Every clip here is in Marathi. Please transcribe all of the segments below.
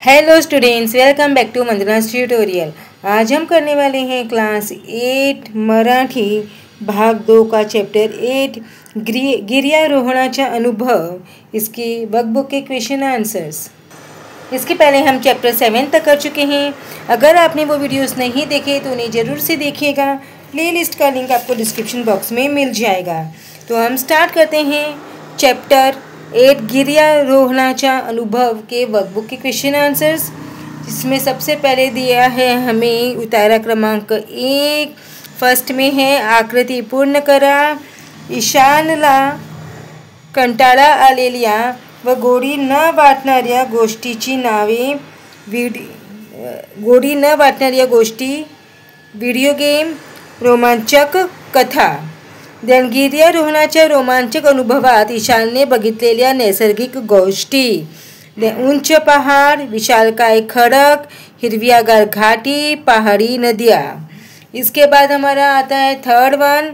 Hello students, welcome back to मंदनास ट्यूटोरियल। आज हम करने वाले हैं क्लास 8 मराठी भाग 2 का चैप्टर 8 गिर्यारोहणाचा अनुभव। इसकी वर्कबुक के क्वेश्चन आंसर्स। इसके पहले हम चैप्टर 7 तक कर चुके हैं। अगर आपने वो वीडियोस नहीं देखे तो उन्हें ज़रूर से देखिएगा। प्लेलिस्ट का लिंक आपको डिस्क्रिप्शन बॉक्स में मिल जाएगा। तो हम स्टार्ट करते हैं चैप्टर 8 गिर्यारोहणाचा अनुभव के वर्कबुक के क्वेश्चन आंसर्स। जिसमें सबसे पहले दिया है हमें उतारा क्रमांक 1। फर्स्ट में है आकृती पूर्ण करा। ईशानला कंटाळा आलेल्या व गोडी न वाटणाऱ्या गोष्टीची नावे गोडी न वाटणाऱ्या गोष्टी, व्हिडिओ गेम, रोमांचक कथा। गिर्यारोहणाच्या रोमांचक अनुभवात ईशानने बघितलेल्या नैसर्गिक गोष्टी, उंच पहाड, विशालकाय खडक, हिरवियागार घाटी, पहाड़ी नदियाँ। इसके बाद हमारा आता है थर्ड वन,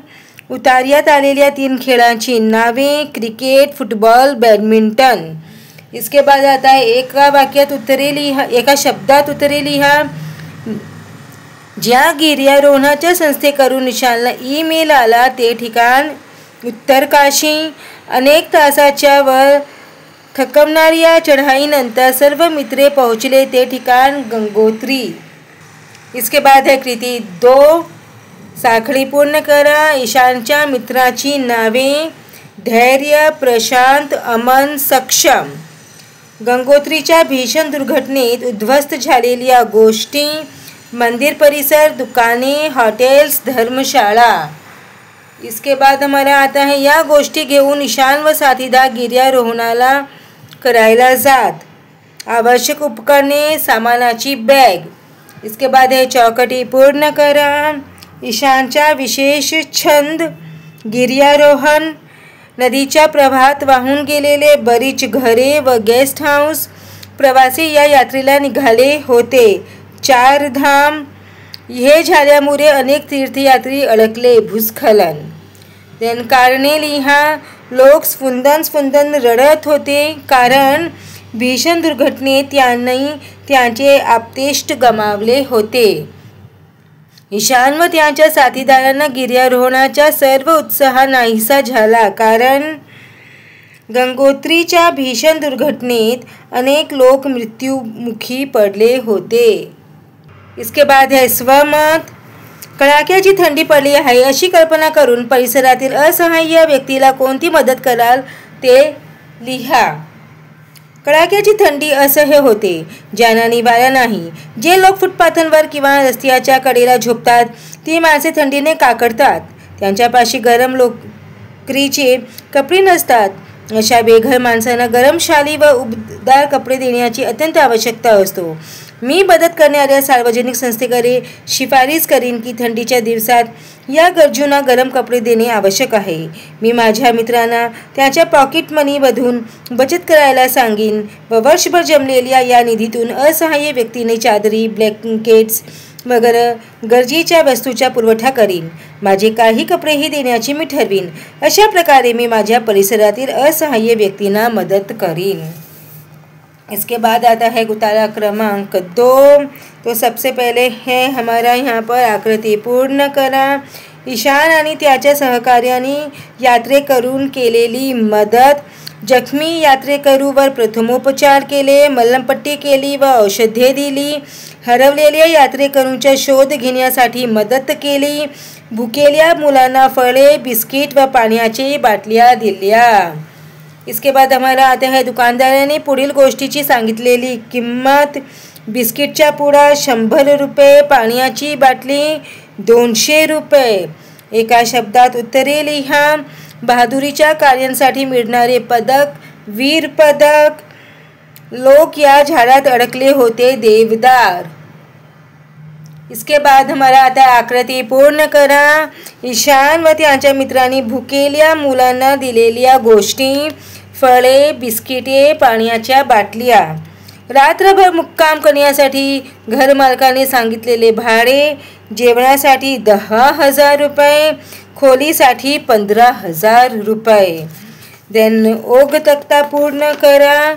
उतार्यात आलेल्या 3 खेळांची नावे, क्रिकेट, फुटबॉल, बैडमिंटन। इसके बाद आता है एका शब्दात उत्तरे लिहा। ज्या गिर्यारोहणाच्या संस्थेकडून ईशानला ईमेल आला ते ठिकाण उत्तरकाशी। अनेक तासाच्या वर थकवणाऱ्या चढाईनंतर सर्व मित्रे पोहोचले ते ठिकाण गंगोत्री। इसके बाद है कृती 2, साखळी पूर्ण करा। ईशानच्या मित्राची नावे, धैर्य, प्रशांत, अमन, सक्षम। गंगोत्रीच्या भीषण दुर्घटनेत उद्ध्वस्त झालेल्या गोष्टी, मंदिर परिसर, दुकाने, हॉटेल्स, धर्मशाला। इसके बाद हमारा आता है या गोष्टी घेऊन ईशान व साथीदार गिर्यारोहणाला करायला जात। आवश्यक उपकरणे, सामानाची बॅग। इसके बाद है चौकटी पूर्ण करा। ईशानचा विशेष छंद गिर्यारोहण। नदीच्या प्रवाहात वाहून गेलेले बरीच घरे व गेस्ट हाऊस। प्रवासी या यात्रेला निघाले होते। 4 धाम। हे झाल्यामुळे अनेक तीर्थयात्री अडकले। भूस्खलन। कारणे लिहा। लोक स्फुंदन रडत होते कारण भीषण दुर्घटनेत त्यांनी त्यांचे आप्तेष्ट गमावले होते। ईशान व त्यांच्या साथीदारांना गिर्यारोहणाचा सर्व उत्साह नाहीसा झाला कारण गंगोत्रीच्या भीषण दुर्घटनेत अनेक लोक मृत्युमुखी पडले होते। इसके बाद है स्वमत। कडाक्याची थंडी पडली आहे अशी कल्पना करून परिसरातील असहाय्य व्यक्तीला कोणती मदत कराल ते लिहा। कडाक्याची थंडी असह्य होते, ज्यांना निवारा नाही। जे लोक फुटपाथांवर किंवा रस्त्याच्या कडेला झोपतात ती माणसे थंडीने काकडतात। त्यांच्यापाशी गरम लोकरीचे कपडे नसतात। अशा बेघर माणसांना गरम शाली व उबदार कपडे देण्याची अत्यंत आवश्यकता असतो। मी मदत करणाऱ्या सार्वजनिक संस्थेकडे शिफारस करीन की थंडीच्या दिवसात या गरजूंना गरम कपडे देणे आवश्यक आहे। मी माझ्या मित्रांना त्यांच्या पॉकेट मनीमधून बचत करायला सांगीन व वर्षभर जमलेल्या या निधीतून असहाय्य व्यक्तीने चादरी, ब्लँकेट्स वगैरे गरजेच्या वस्तूचा पुरवठा करीन। माझे काही कपडेही देण्याची मी ठरवीन। अशा प्रकारे मी माझ्या परिसरातील असहाय्य व्यक्तींना मदत करीन। इसके बाद आता है उतारा क्रमांक 2। तो सबसे पहले है हमारा यहाँ पर आकृती पूर्ण करा। ईशान आणि त्याच्या सहकार्याने यात्रेकरून केलेली मदत। जखमी यात्रेकरूवर प्रथमोपचार केले, मलमपट्टी केली व औषधे दिली। हरवलेल्या यात्रेकरूंचा शोध घेण्यासाठी मदत केली। भुकेल्या मुलांना फळे, बिस्किट व पाण्याची बाटल्या दिल्या। इसके बाद हमारा आता है दुकानदाराने पुढील गोष्टीची सांगितलेली किंमत। बिस्किटचा पुडा 100 रुपये, पाण्याची बाटली 200 रुपये। एका शब्दात उत्तरे लिहा। बहादुरीच्या कार्यांसाठी मिळणारे पदक, वीर पदक। लोक या झाडात अडकले होते, देवदार। इसके बाद हमारा आता है आकृती पूर्ण करा। ईशान व त्यांच्या मित्रांनी भुकेल्या मुलांना दिलेल्या गोष्टी, फळे, बिस्किटे, पाण्याच्या बाटल्या। रात्रभर मुक्काम करण्यासाठी घरमालकाने सांगितलेले भाडे, जेवणासाठी 10,000 रुपये, खोलीसाठी 15,000 रुपये। ओघ तक्ता पूर्ण करा।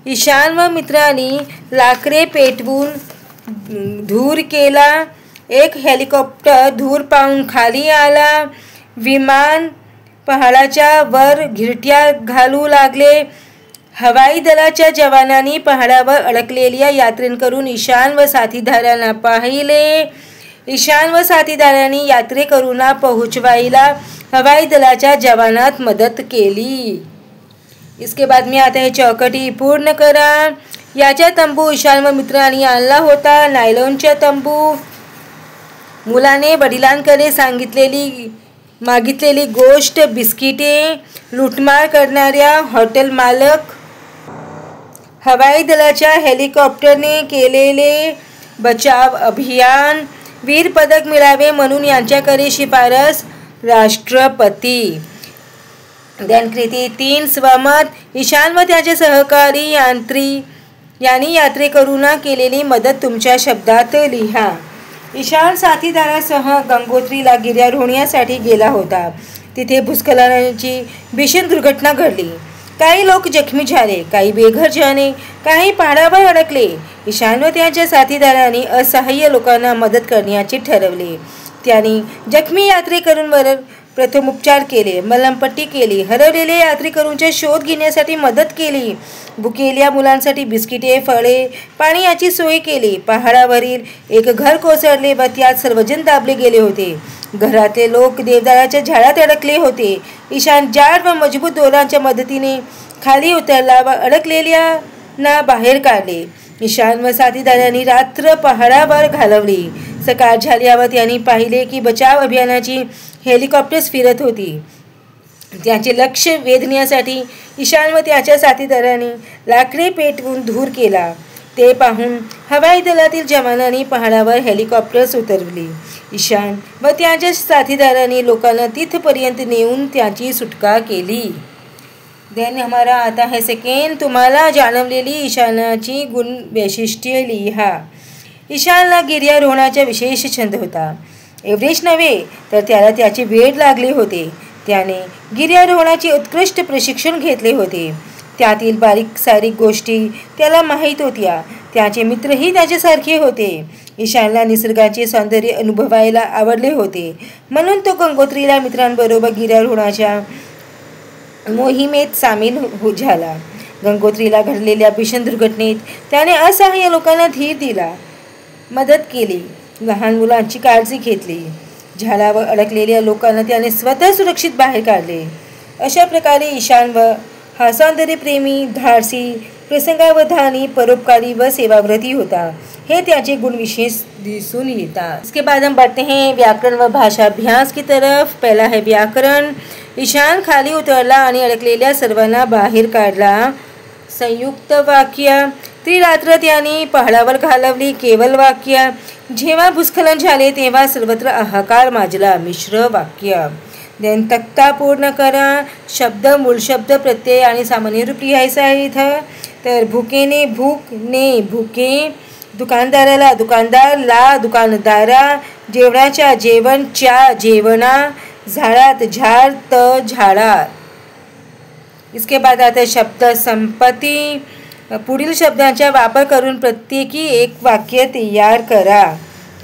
ईशान व मित्रांनी लाकडे पेटवून धूर केला. एक हेलिकॉप्टर धूर पाहून खाली आला. विमान पहाडाच्या वर घिरट्या घालू लागले. हवाई दलाच्या जवानांनी पहाडावर अडकलेल्या यात्रेकरून ईशान व साथीदारांना पाहिले. ईशान व साथीदारांनी यात्रेकरूंना पोहोचवायला हवाई दलाच्या जवानात मदत केली. इसके बाद में आता है चौकटी पूर्ण करा. याचा तंबू ईशान व मित्रांनी आणला होता. नायलॉनचा तंबू. मुलाने वडिलांकडे मागितलेली गोष्ट बिस्किटे. लूटमार करणाऱ्या हॉटेल मालक. हवाई दलाच्या हेलिकॉप्टरने केलेले बचाव अभियान. वीर पदक मिळावे म्हणून यांच्याकडे शिफारस राष्ट्रपती. ध्यानकृती 3 स्वमत. ईशान व त्याचे सहकारी यांनी यात्रेकरूंना केलेली मदत तुमच्या शब्दात लिहा. ईशान साथीदारासह गंगोत्रीला गिर्यारोहणासाठी गेला होता. तिथे भूस्खलनाची भीषण दुर्घटना घडली. काही लोक जखमी झाले, काही बेघर झाले, काही पहाडावर अडकले. ईशान व त्याच्या साथीदारांनी असहाय्य लोकांना मदत करण्याचे ठरवले. त्यांनी जखमी यात्रेकरूंवर प्रथमोपचार केले, मलमपट्टी केली. हरवलेल्या यात्रेकरूंचा शोध घेण्यासाठी मदत केली. भुकेल्या मुलांसाठी बिस्किटे, फळे, पाणी याची सोय केली. पहाडावरील एक घर कोसळले व त्यात सर्वजण दाबले गेले होते. घरातले लोक देवदाराच्या झाडात अडकले होते. ईशान जाड व मजबूत दोरांच्या मदतीने खाली उतरला व अडकलेल्यांना बाहेर काढले. ईशान व साथीदारांनी रात्र पहाडावर घालवली. सकाळ झाल्यावर त्यांनी पाहिले की बचाव अभियानाची हेलिकॉप्टर्स फिरत होती. त्याचे लक्ष वेधण्यासाठी ईशान व त्याच्या साथीदारांनी लाकडे पेटवून धूर केला. ते पाहून हवाई दलातील जवानांनी पहाडावर हेलिकॉप्टर्स उतरवली. ईशान व त्याच्या साथीदारांनी लोकांना तिथपर्यंत नेऊन त्याची सुटका केली. देन हमारा आता है सेकंड. तुम्हाला जाणवलेली ईशानाची गुण वैशिष्ट्ये लिहा. ईशानला गिर्यारोहणाचा विशेष छंद होता. एवढेच नव्हे तर त्याला त्याचे वेड लागले होते. त्याने गिर्यारोहणाचे उत्कृष्ट प्रशिक्षण घेतले होते. त्यातील बारीक सारीक गोष्टी त्याला माहीत होत्या. त्याचे मित्रही त्याच्यासारखे होते. ईशानला निसर्गाचे सौंदर्य अनुभवायला आवडले होते. म्हणून तो गंगोत्रीला मित्रांबरोबर गिर्यारोहणाच्या मोहिमेत सामील झाला. गंगोत्रीला घडलेल्या भीषण दुर्घटनेत त्याने असहाय्य लोकांना धीर दिला, मदत केली, लहान मुलांची काळजी घेतली. झाडावर अडकलेल्या लोकांना त्याने स्वतः सुरक्षित बाहेर काढले. अशा प्रकारे ईशान हा सौंदर्यप्रेमी, धाडसी, प्रसंगावधानी, परोपकारी व सेवाव्रती होता. हे त्याचे गुण विशेष दिसून येतात. इसके बाद हम बढ़ते हैं व्याकरण व भाषा अभ्यास की तरफ. पहला है व्याकरण. ईशान खाली उतरला आणि अडकलेल्या सर्वांना बाहेर काढला. संयुक्त वाक्य. ती रात्र त्यांनी पहाडावर घालवली. केवल वाक्य. जेव्हा भूस्खलन झाले तेव्हा सर्वत्र हाहाकार माजला. मिश्र वाक्य. देन तक्ता पूर्ण करा. शब्द, मूळ शब्द, प्रत्यय आणि सामान्य रूप लिहायचं आहे इथं. तर भुकेने भूक, ने भुके, दुकानदाराला दुकानदार, ला दुकानदारा, जेवणाच्या जेवण, च्या जेवणा, झाडात झाड, त झाडा. इसके बाद आता शब्द संपत्ती. पुढील शब्दांचा वापर करून प्रत्येकी एक वाक्य तयार करा.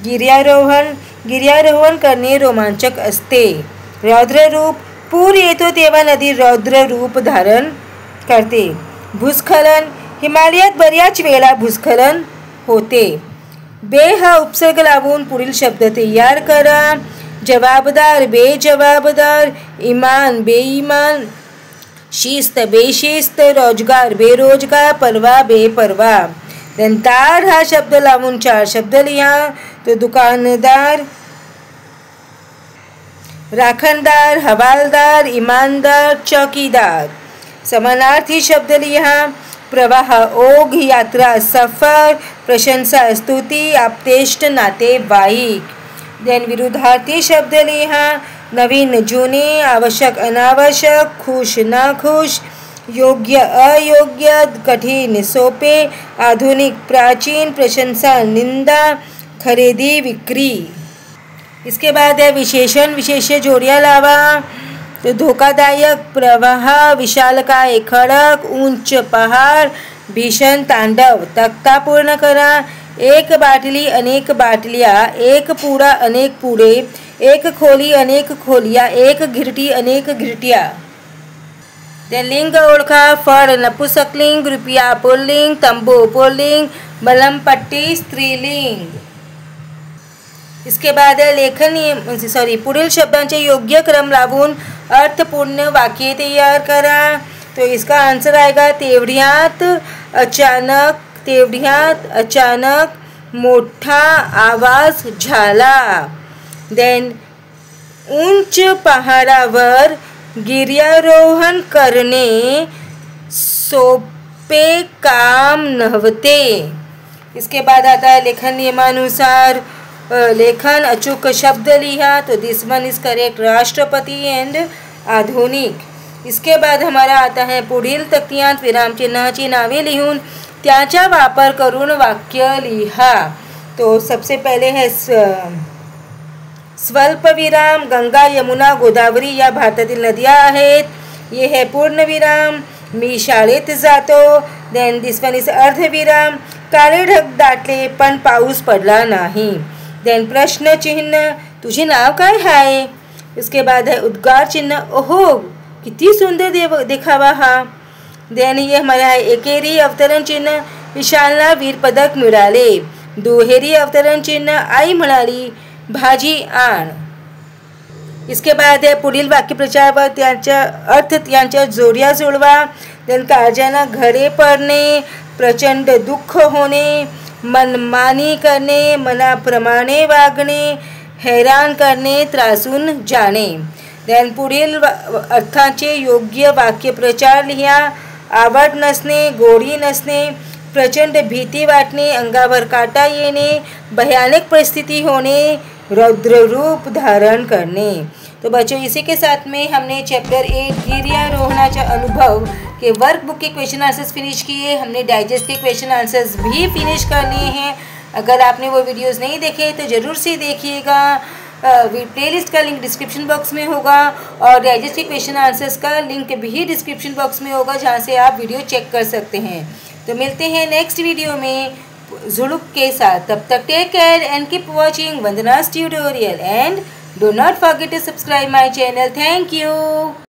गिर्यारोहण. गिर्यारोहण करणे रोमांचक असते. रौद्ररूप. पूर येतो तेव्हा नदी रौद्र रूप धारण करते. भूस्खलन. हिमालयात बऱ्याच वेळा भूस्खलन होते. बे हा उपसर्ग लावून पुढील शब्द तयार करा. जबाबदार, बेजबाबदार. इमान, बेईमान. शिस्त, बेशिस्त. रोजगार, बेरोजगार. परवा, बेपरवा. दंतार हा शब्द लावून 4 शब्द लिहा. तो दुकानदार, राखणदार, हवालदार, इमानदार, चौकीदार. समानार्थी शब्द लिहा. प्रवाह, ओघ, यात्रा, सफर. प्रशंसा, स्तुती, आप्तेष्ट, नातेवाईक. देन विरुद्धार्थी शब्द लिहा. नवीन, जुने. आवश्यक, अनावश्यक. खुश, नाखुश. योग्य, अयोग्य. कठीण, सोपे. आधुनिक, प्राचीन. प्रशंसा, निंदा. खरेदी, विक्री. इसके बाद है विशेषण. विशेष्य जोड़ियाँ लावा. तो धोकादायक, प्रवाह, विशालकाय, खडक, उंच पहाड़, भीषण तांडव। तख्ता पूर्ण करा। एक बाटली अनेक बाटल्या, एक पुडा अनेक पुडे, एक खोली अनेक खोलिया, एक घिरटी अनेक घिरट्या। लिंग ओळखा। फळ नपुंसकलिंग, रुपया पुल्लिंग, तंबू पुल्लिंग, मलमपट्टी स्त्रीलिंग। इसके बाद है लेखन पुढील शब्दांचे योग्य क्रम लावून अर्थपूर्ण वाक्य तयार करा। तो इसका आंसर आएगा तेवढ्यात अचानक, तेवढ्यात अचानक मोठा आवाज झाला। देन उंच पहाडावर गिर्यारोहण करणे सोपे काम नव्हते। इसके बाद आता है लेखन नियमानुसार लेखन अचूक शब्द लिहा। तो दिस वन इज करेक्ट, राष्ट्रपति एंड आधुनिक। इसके बाद हमारा आता है पुढील तक्त्यात विरामचिन्हाची नावे लिहून त्याचा वापर करून वाक्य लिहा। तो सबसे पहले है स्वल्पविराम। गंगा, यमुना, गोदावरी या भारतातील नद्या आहेत। ये है पूर्णविराम। मी शाळेत जातो। देन दिस वन इज अर्धविराम। काळे ढग दाटले पण पाऊस पडला नाही। देन प्रश्न चिन्ह, तुझे नाव काय आहे? इसके बाद है उद्गार चिन्ह, ओहो किती सुंदर दिखावा हा। देन ये हमारा है एकेरी अवतरण चिन्ह, विशालला वीर पदक मिळाले। दुहेरी अवतरण चिन्ह, आई म्हणाली भाजी आण। इसके बाद है पुढील वाक्यप्रचार व त्यांचा अर्थ यांच्या जोड्या जुळवा। देन काळजाला घरे पडणे, प्रचंड दुःख होणे, मनमानी करणे, मनाप्रमाणे वागणे, हैराण करणे, त्रासून जाणे। देन पुढील अर्थाचे योग्य वाक्यप्रचार लिहा। आवड नसणे, गोडी नसणे, प्रचंड भीती वाटणे, अंगावर काटा येणे, भयानक परिस्थिति होणे, रौद्र रूप धारण करने। तो बच्चों इसी के साथ में हमने चैप्टर 8 गिर्यारोहणाचा अनुभव के वर्कबुक के क्वेश्चन आंसर्स फिनिश किए। हमने डाइजेस्ट के क्वेश्चन आंसर्स भी फिनिश कर लिए हैं। अगर आपने वो वीडियोस नहीं देखे तो ज़रूर से देखिएगा। प्लेलिस्ट का लिंक डिस्क्रिप्शन बॉक्स में होगा और डाइजेस्ट के क्वेश्चन आंसर्स का लिंक भी डिस्क्रिप्शन बॉक्स में होगा, जहाँ से आप वीडियो चेक कर सकते हैं। तो मिलते हैं नेक्स्ट वीडियो में जुड़ुक के साथ। तब तक take care and keep watching Vandana's tutorial and do not forget to subscribe my channel. Thank you.